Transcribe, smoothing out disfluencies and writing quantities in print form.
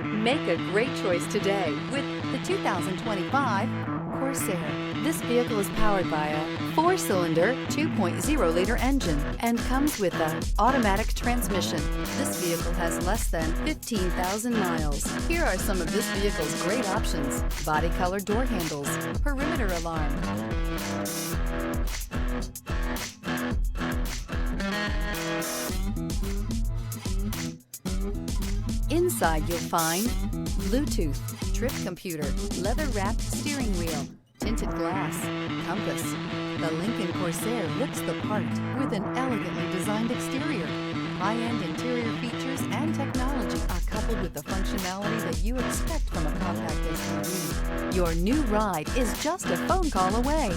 Make a great choice today with the 2025 Corsair. This vehicle is powered by a 4-cylinder, 2.0-liter engine and comes with an automatic transmission. This vehicle has less than 15,000 miles. Here are some of this vehicle's great options: body color door handles, perimeter alarm, inside you'll find Bluetooth, trip computer, leather-wrapped steering wheel, tinted glass, compass. The Lincoln Corsair looks the part with an elegantly designed exterior. High-end interior features and technology are coupled with the functionality that you expect from a compact SUV. Your new ride is just a phone call away.